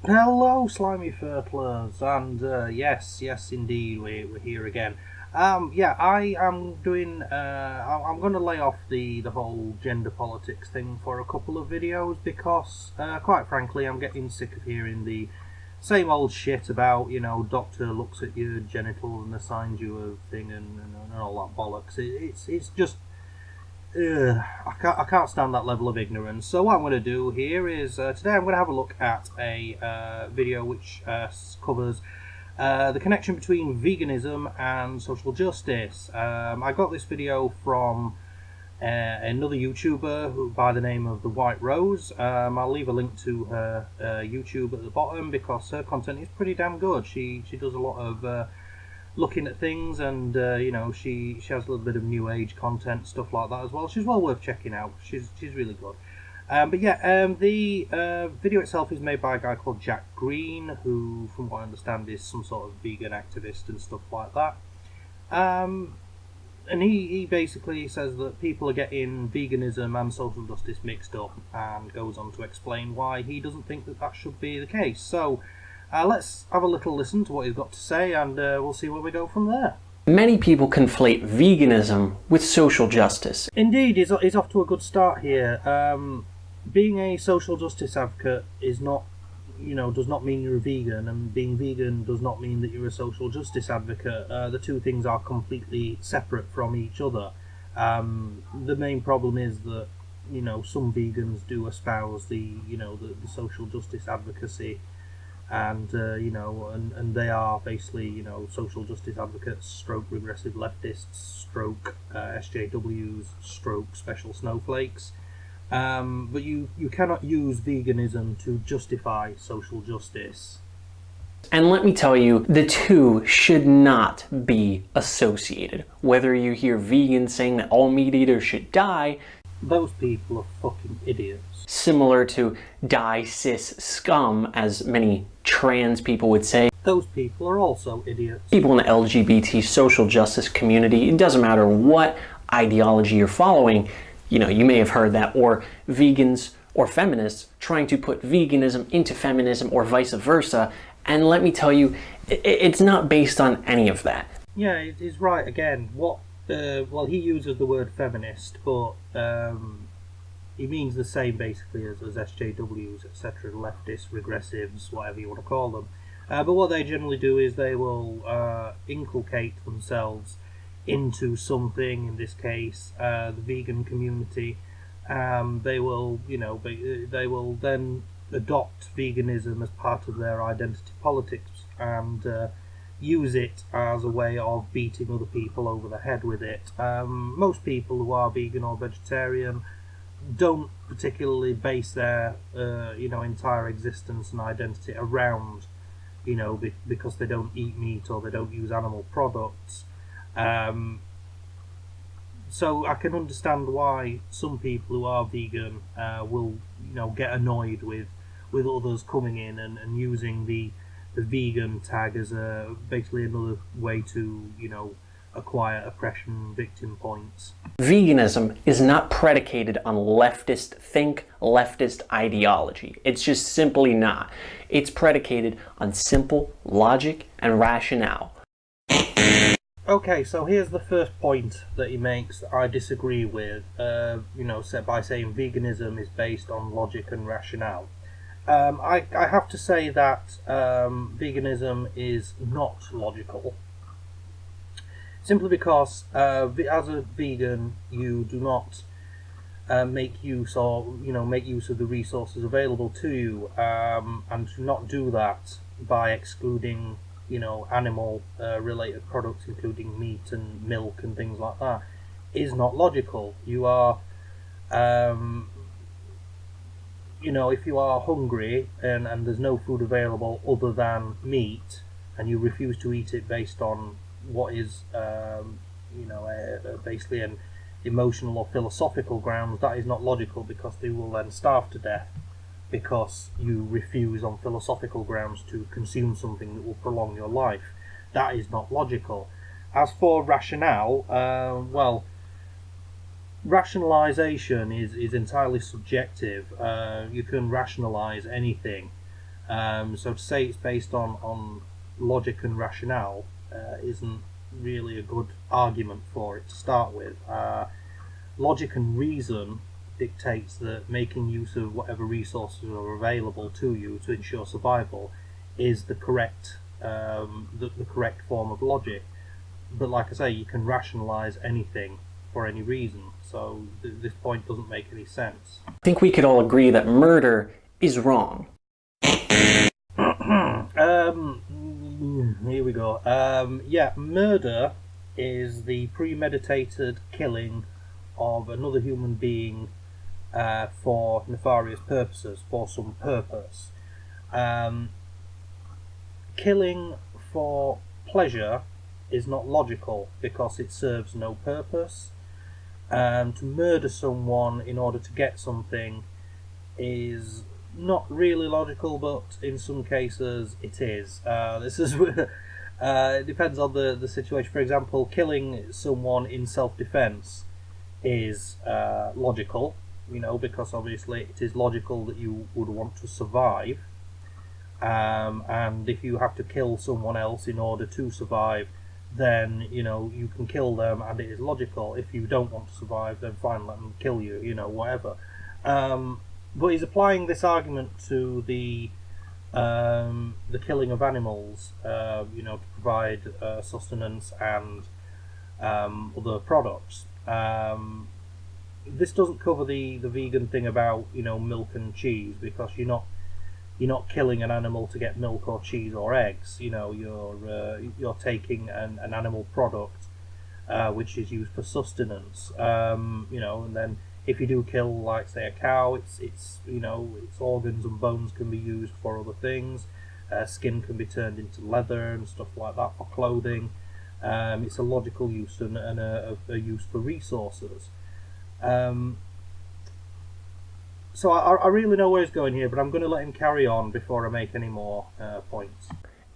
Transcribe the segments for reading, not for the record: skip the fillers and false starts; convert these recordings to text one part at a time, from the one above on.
Hello, slimy fertilers, and yes, indeed, we're here again. Yeah, I am doing. I'm going to lay off the whole gender politics thing for a couple of videos because, quite frankly, I'm getting sick of hearing the same old shit about doctor looks at your genitals and assigns you a thing and all that bollocks. It's just I can't stand that level of ignorance. So what I'm going to do here is today I'm going to have a look at a video which covers the connection between veganism and social justice. I got this video from another YouTuber who, by the name of The White Rose. I'll leave a link to her YouTube at the bottom because her content is pretty damn good. She does a lot of looking at things, and she has a little bit of new age content, stuff like that as well. She's well worth checking out. She's really good. But yeah, the video itself is made by a guy called Jack Green, who, from what I understand, is some sort of vegan activist and stuff like that. And he basically says that people are getting veganism and social justice mixed up, and goes on to explain why he doesn't think that should be the case. So let's have a little listen to what he's got to say, and we'll see where we go from there. Many people conflate veganism with social justice. Indeed, he's off to a good start here. Being a social justice advocate is not, does not mean you're a vegan, and being vegan does not mean that you're a social justice advocate. The two things are completely separate from each other. The main problem is that, some vegans do espouse the social justice advocacy, and and they are basically social justice advocates, stroke regressive leftists, stroke SJWs, stroke special snowflakes. But you cannot use veganism to justify social justice. And let me tell you, the two should not be associated. Whether you hear vegans saying that all meat eaters should die, those people are fucking idiots. Similar to die cis scum, as many trans people would say. Those people are also idiots. People in the LGBT social justice community, it doesn't matter what ideology you're following, you may have heard that, or vegans or feminists trying to put veganism into feminism or vice versa. And let me tell you, it's not based on any of that. Yeah, he's right again. Well, he uses the word feminist, but he means the same basically as SJWs, etc., leftists, regressives, whatever you want to call them. But what they generally do is they will inculcate themselves into something. In this case, the vegan community. They will, they will then adopt veganism as part of their identity politics and use it as a way of beating other people over the head with it. Most people who are vegan or vegetarian don't particularly base their entire existence and identity around because they don't eat meat or they don't use animal products. So I can understand why some people who are vegan will get annoyed with others coming in and using the vegan tag as basically another way to acquire oppression victim points. Veganism is not predicated on leftist think, leftist ideology. It's just simply not. It's predicated on simple logic and rationale. Okay, so here's the first point that he makes that I disagree with, by saying veganism is based on logic and rationale. I have to say that veganism is not logical, simply because as a vegan you do not make use of the resources available to you, and to not do that by excluding animal related products, including meat and milk and things like that, is not logical. You are if you are hungry and there's no food available other than meat, and you refuse to eat it based on what is basically an emotional or philosophical grounds, that is not logical, because they will then starve to death because you refuse on philosophical grounds to consume something that will prolong your life. That is not logical. As for rationale, well, rationalization is entirely subjective. You can rationalize anything. So to say it's based on logic and rationale isn't really a good argument for it to start with. Logic and reason dictates that making use of whatever resources are available to you to ensure survival is the correct form of logic. But like I say, you can rationalize anything for any reason, so this point doesn't make any sense. I think we could all agree that murder is wrong. Here we go. Yeah, murder is the premeditated killing of another human being for nefarious purposes, for some purpose. Killing for pleasure is not logical because it serves no purpose. To murder someone in order to get something is not really logical, but in some cases it is. This is it depends on the situation. For example, killing someone in self-defense is logical, because obviously it is logical that you would want to survive. And if you have to kill someone else in order to survive, then you can kill them, and it is logical. If you don't want to survive, then fine, let them kill you, whatever. But he's applying this argument to the killing of animals, to provide sustenance and other products. This doesn't cover the vegan thing about milk and cheese, because you're not killing an animal to get milk or cheese or eggs. You're taking an animal product which is used for sustenance. And then if you do kill, like say, a cow, its organs and bones can be used for other things. Skin can be turned into leather and stuff like that for clothing. It's a logical use and a use for resources. So I really know where he's going here, but I'm going to let him carry on before I make any more points.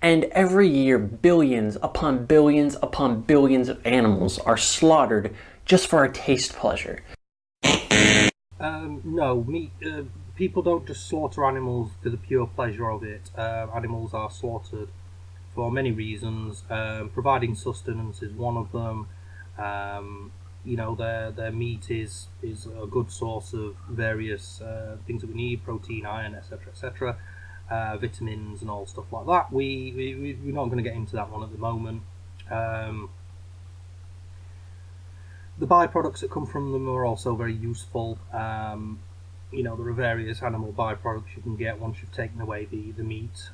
And every year, billions upon billions upon billions of animals are slaughtered just for our taste pleasure. No, people don't just slaughter animals for the pure pleasure of it. Animals are slaughtered for many reasons. Providing sustenance is one of them. Their meat is a good source of various things that we need: protein, iron, etc., vitamins and all stuff like that. We're not going to get into that one at the moment. The byproducts that come from them are also very useful. There are various animal byproducts you can get once you've taken away the meat.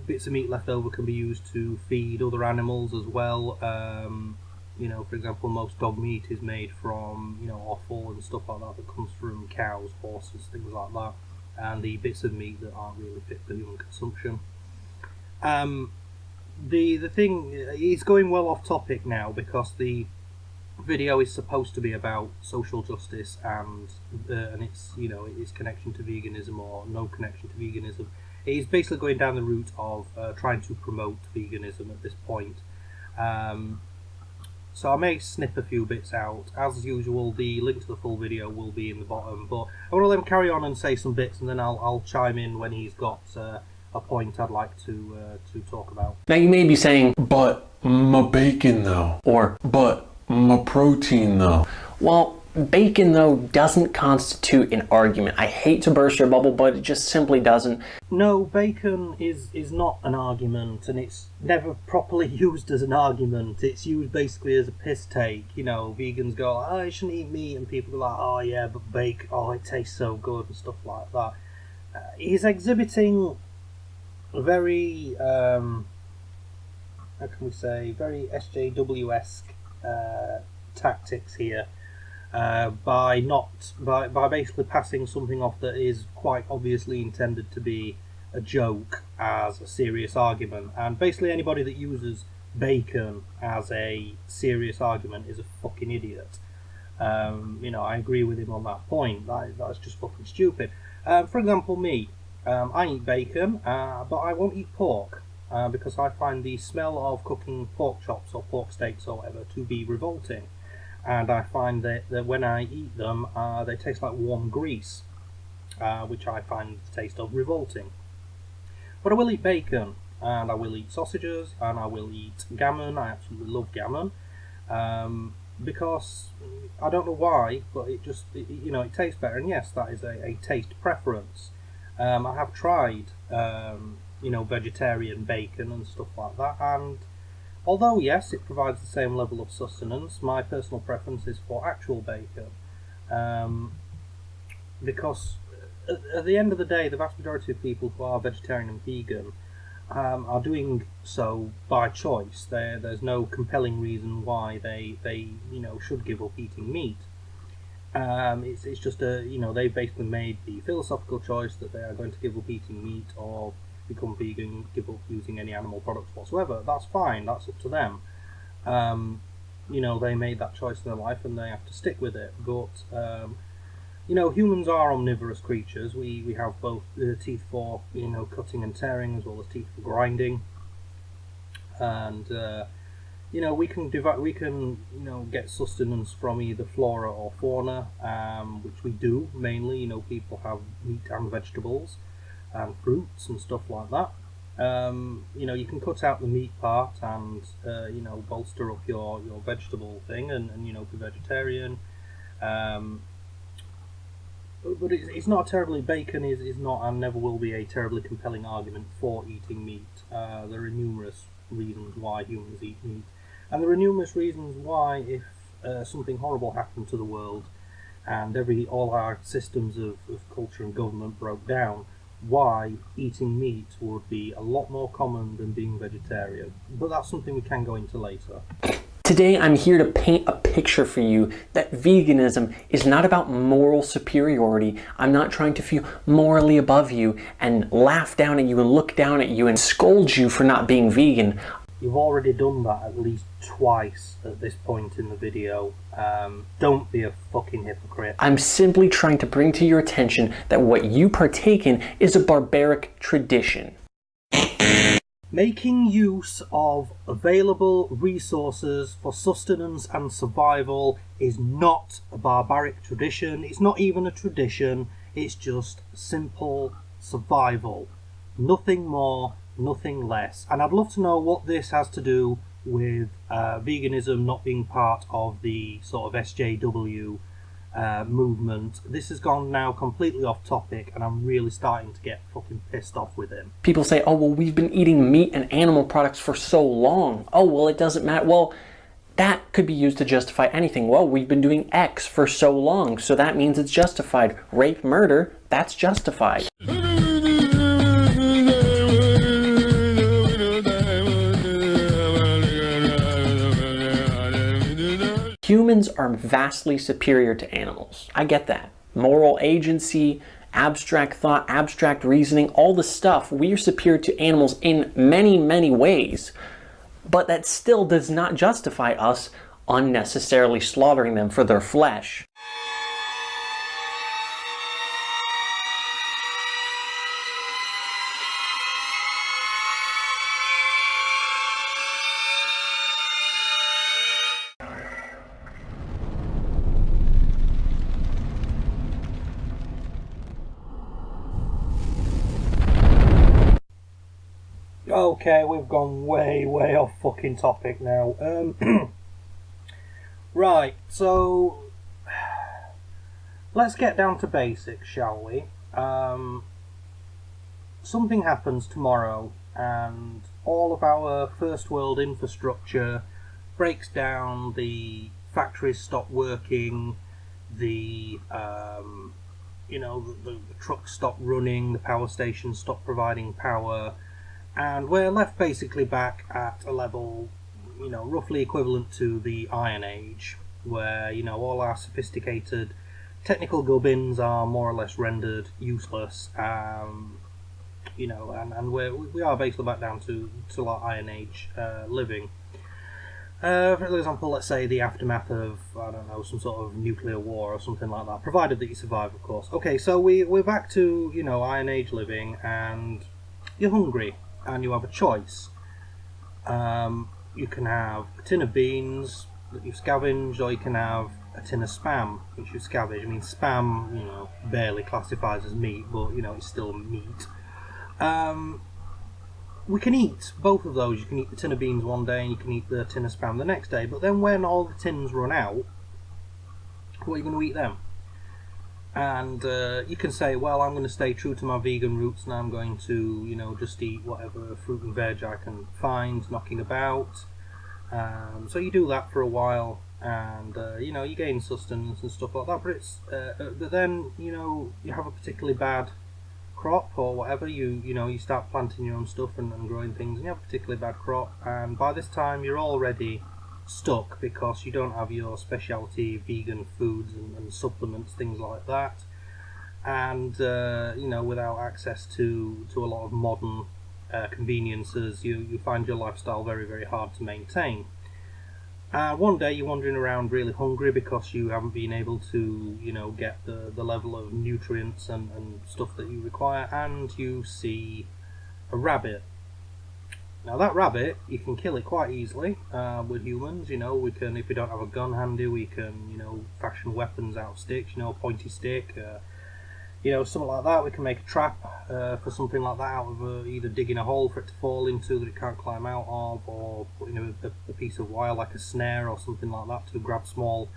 Bits of meat left over can be used to feed other animals as well. For example, most dog meat is made from offal and stuff like that comes from cows, horses, things like that, and the bits of meat that aren't really fit for human consumption. The thing is going well off topic now, because the video is supposed to be about social justice and its connection to veganism or no connection to veganism. It is basically going down the route of trying to promote veganism at this point. So I may snip a few bits out. As usual, the link to the full video will be in the bottom, but I want to let him carry on and say some bits, and then I'll chime in when he's got a point I'd like to talk about. Now you may be saying, but my bacon though, or but my protein though. Well, bacon though doesn't constitute an argument. I hate to burst your bubble, but it just simply doesn't. No, bacon is not an argument, and it's never properly used as an argument. It's used basically as a piss take. Vegans go, oh, I shouldn't eat meat, and people go like, oh yeah, but bacon, oh, it tastes so good and stuff like that. He's exhibiting very, how can we say, very SJW-esque tactics here. By basically passing something off that is quite obviously intended to be a joke as a serious argument. And basically anybody that uses bacon as a serious argument is a fucking idiot. I agree with him on that point. That's just fucking stupid. For example, me, I eat bacon, but I won't eat pork, because I find the smell of cooking pork chops or pork steaks or whatever to be revolting. And I find that when I eat them, they taste like warm grease, which I find the taste of revolting. But I will eat bacon, and I will eat sausages, and I will eat gammon. I absolutely love gammon. Because I don't know why, but it tastes better. And yes, that is a taste preference. I have tried, vegetarian bacon and stuff like that, and although yes, it provides the same level of sustenance, my personal preference is for actual bacon, because at the end of the day, the vast majority of people who are vegetarian and vegan are doing so by choice. There's no compelling reason why they should give up eating meat. It's just they've basically made the philosophical choice that they are going to give up eating meat or become vegan, give up using any animal products whatsoever. That's fine. That's up to them. They made that choice in their life and they have to stick with it. But humans are omnivorous creatures. We have both teeth for cutting and tearing, as well as teeth for grinding, and we can get sustenance from either flora or fauna, which we do mainly. People have meat and vegetables and fruits and stuff like that. You can cut out the meat part and bolster up your vegetable thing and be vegetarian. But it's not terribly, bacon is not and never will be a terribly compelling argument for eating meat. There are numerous reasons why humans eat meat, and there are numerous reasons why, if something horrible happened to the world and all our systems of culture and government broke down, why eating meat would be a lot more common than being vegetarian. But that's something we can go into later. Today I'm here to paint a picture for you that veganism is not about moral superiority. I'm not trying to feel morally above you and laugh down at you and look down at you and scold you for not being vegan. You've already done that at least twice at this point in the video. Don't be a fucking hypocrite. I'm simply trying to bring to your attention that what you partake in is a barbaric tradition. Making use of available resources for sustenance and survival is not a barbaric tradition. It's not even a tradition. It's just simple survival. Nothing more, nothing less. And I'd love to know what this has to do with veganism not being part of the sort of SJW movement. This has gone now completely off topic, and I'm really starting to get fucking pissed off with him. People say, oh, well, we've been eating meat and animal products for so long. Oh, well, it doesn't matter. Well, that could be used to justify anything. Well, we've been doing X for so long, so that means it's justified. Rape, murder, that's justified. Humans are vastly superior to animals. I get that. Moral agency, abstract thought, abstract reasoning, all the stuff, we are superior to animals in many, many ways. But that still does not justify us unnecessarily slaughtering them for their flesh. Okay, we've gone way off fucking topic now. Right, so let's get down to basics, shall we? Something happens tomorrow and all of our first world infrastructure breaks down, the factories stop working, the trucks stop running, the power stations stop providing power, and we're left basically back at a level, roughly equivalent to the Iron Age, where, all our sophisticated technical gubbins are more or less rendered useless, and we are basically back down to our Iron Age living. For example, let's say the aftermath of, I don't know, some sort of nuclear war or something like that, provided that you survive, of course. Okay, so we're back to, Iron Age living, and you're hungry. And you have a choice. You can have a tin of beans that you scavenge, or you can have a tin of spam which you scavenge. I mean, spam, barely classifies as meat, but it's still meat. we can eat both of those. You can eat the tin of beans one day and you can eat the tin of spam the next day, but then when all the tins run out, what are you going to eat then? And you can say, well, I'm going to stay true to my vegan roots and I'm going to, you know, just eat whatever fruit and veg I can find knocking about. So you do that for a while, and you know, you gain sustenance and stuff like that. But it's but then, you know, you have a particularly bad crop or whatever. You know, you start planting your own stuff and growing things, and you have a particularly bad crop. And by this time, you're already stuck because you don't have your specialty vegan foods and supplements, things like that. And you know, without access to a lot of modern conveniences, you find your lifestyle very, very hard to maintain. One day you're wandering around really hungry because you haven't been able to, you know, get the level of nutrients and stuff that you require, and you see a rabbit. Now that rabbit, you can kill it quite easily with humans. You know, we can, if we don't have a gun handy, we can, you know, fashion weapons out of sticks, you know, a pointy stick, you know, something like that. We can make a trap for something like that out of either digging a hole for it to fall into that it can't climb out of, or putting a piece of wire like a snare or something like that to grab small,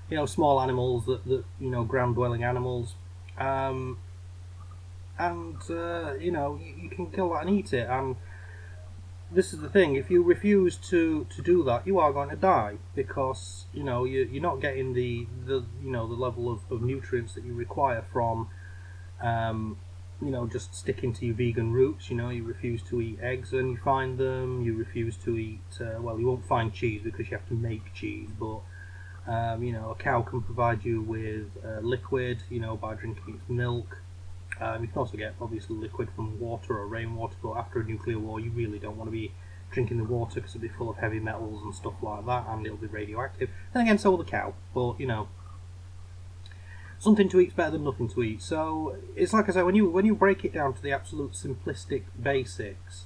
you know, small animals that you know, ground-dwelling animals. You know, you can kill that and eat it. And this is the thing: if you refuse to do that, you are going to die, because, you know, you're not getting the you know, the level of nutrients that you require from you know, just sticking to your vegan roots. You know, you refuse to eat eggs when you find them. You refuse to eat well, you won't find cheese because you have to make cheese, but you know, a cow can provide you with liquid, you know, by drinking its milk. You can also get, obviously, liquid from water or rainwater, but after a nuclear war you really don't want to be drinking the water because it'll be full of heavy metals and stuff like that, and it'll be radioactive. And again, so will the cow, but, you know, something to eat is better than nothing to eat. So it's like I say, when you break it down to the absolute simplistic basics,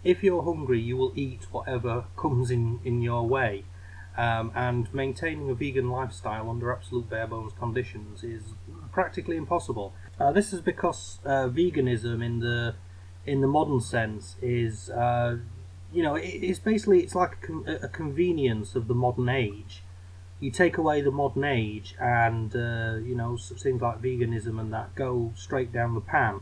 if you're hungry, you will eat whatever comes in your way. And maintaining a vegan lifestyle under absolute bare bones conditions is practically impossible. This is because veganism in the modern sense is, you know, it's basically, it's like a convenience of the modern age. You take away the modern age and you know, things like veganism and that go straight down the pan,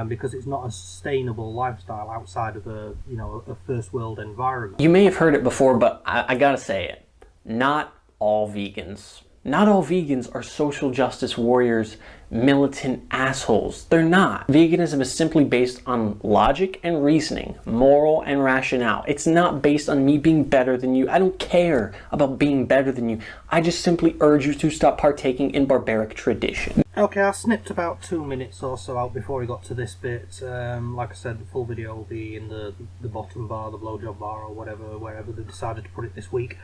because it's not a sustainable lifestyle outside of a, you know, a first world environment. You may have heard it before, but I gotta say it. Not all vegans. Not all vegans are social justice warriors, militant assholes. They're not. Veganism is simply based on logic and reasoning, moral and rationale. It's not based on me being better than you. I don't care about being better than you. I just simply urge you to stop partaking in barbaric tradition. Okay, I snipped about 2 minutes or so out before we got to this bit. Like I said, the full video will be in the bottom bar, the blowjob bar, or whatever, wherever they decided to put it this week.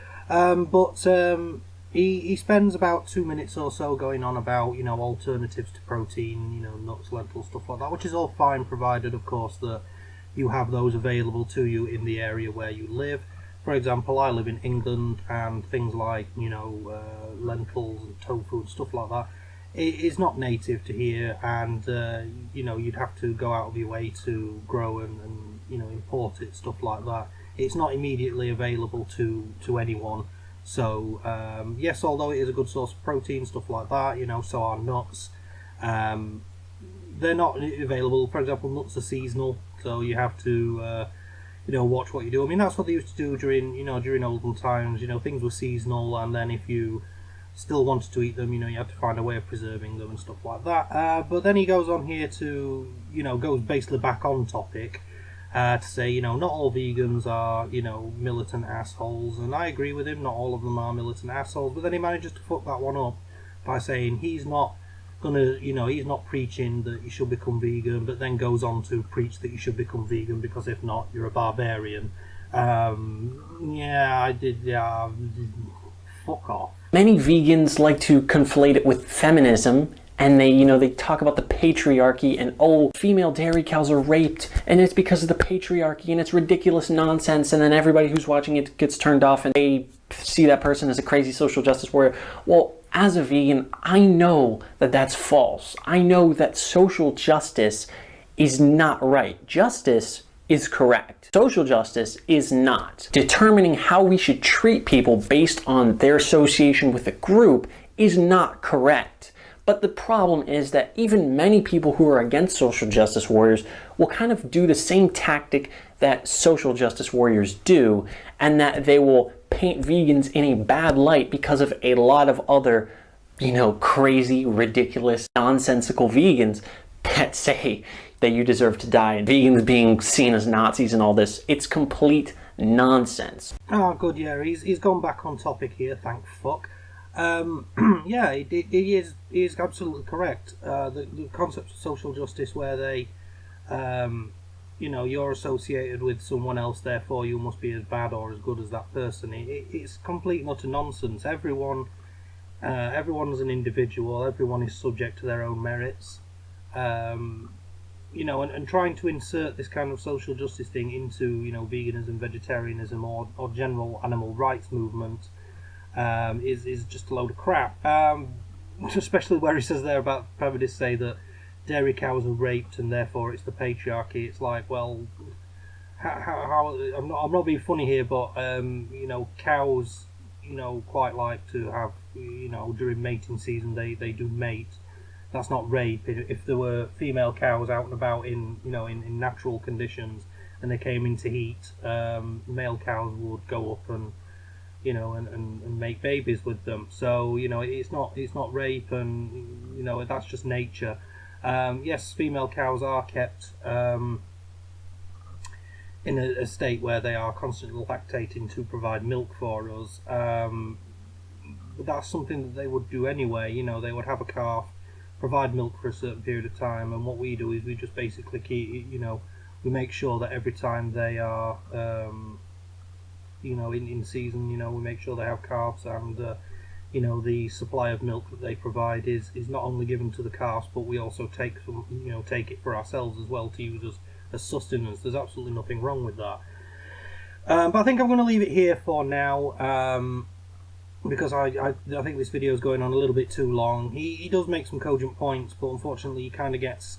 He spends about 2 minutes or so going on about, you know, alternatives to protein, you know, nuts, lentils, stuff like that, which is all fine, provided, of course, that you have those available to you in the area where you live. For example, I live in England, and things like, you know, lentils and tofu and stuff like that, it is not native to here, and you know, you'd have to go out of your way to grow and you know, import it, stuff like that. It's not immediately available to anyone. So yes, although it is a good source of protein, stuff like that, you know, so are nuts. They're not available. For example, nuts are seasonal, so you have to you know, watch what you do. I mean, that's what they used to do during, you know, during olden times. You know, things were seasonal, and then if you still wanted to eat them, you know, you have to find a way of preserving them and stuff like that. But then he goes on here to, you know, goes basically back on topic to say, you know, not all vegans are, you know, militant assholes, and I agree with him, not all of them are militant assholes, but then he manages to fuck that one up by saying he's not gonna, you know, he's not preaching that you should become vegan, but then goes on to preach that you should become vegan, because if not, you're a barbarian. Fuck off. Many vegans like to conflate it with feminism, and they, you know, they talk about the patriarchy and, oh, female dairy cows are raped and it's because of the patriarchy and it's ridiculous nonsense, and then everybody who's watching it gets turned off and they see that person as a crazy social justice warrior. Well, as a vegan, I know that that's false. I know that social justice is not right. Justice is correct. Social justice is not. Determining how we should treat people based on their association with a group is not correct. But the problem is that even many people who are against social justice warriors will kind of do the same tactic that social justice warriors do, and that they will paint vegans in a bad light because of a lot of other, crazy, ridiculous, nonsensical vegans that say that you deserve to die, and vegans being seen as Nazis and all this. It's complete nonsense. Oh, good, yeah, he's gone back on topic here, thank fuck. Yeah, he is absolutely correct. The concept of social justice, where they, you're associated with someone else, therefore you must be as bad or as good as that person. It's complete and utter nonsense. Everyone's an individual. Everyone is subject to their own merits. And trying to insert this kind of social justice thing into, veganism, vegetarianism, or general animal rights movement. Is just a load of crap. Especially where he says there about feminists say that dairy cows are raped and therefore it's the patriarchy. It's like, well, how I'm not being funny here, but cows, quite like to have, during mating season they do mate. That's not rape. If there were female cows out and about in in natural conditions and they came into heat, male cows would go up and and make babies with them. So it's not rape, and that's just nature. Yes, female cows are kept in a state where they are constantly lactating to provide milk for us. But that's something that they would do anyway. They would have a calf, provide milk for a certain period of time, and what we do is we just basically keep, we make sure that every time they are in season, we make sure they have calves, and the supply of milk that they provide is not only given to the calves, but we also take it for ourselves as well to use as sustenance. There's absolutely nothing wrong with that. But I think I'm going to leave it here for now, because I think this video is going on a little bit too long. He does make some cogent points, but unfortunately he kind of gets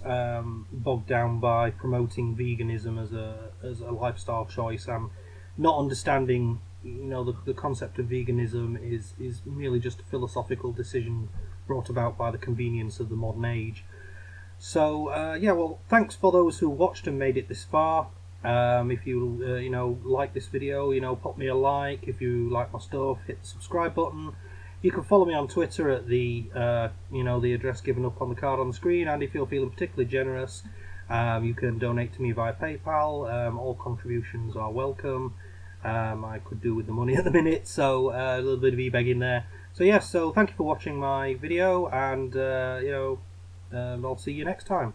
bogged down by promoting veganism as a lifestyle choice, and not understanding, the concept of veganism is merely just a philosophical decision brought about by the convenience of the modern age. So well, thanks for those who watched and made it this far. If you like this video, pop me a like. If you like my stuff, hit the subscribe button. You can follow me on Twitter at the the address given up on the card on the screen, and if you're feeling particularly generous, you can donate to me via PayPal. All contributions are welcome. I could do with the money at the minute, so a little bit of e-begging there. So yes, so thank you for watching my video, and I'll see you next time.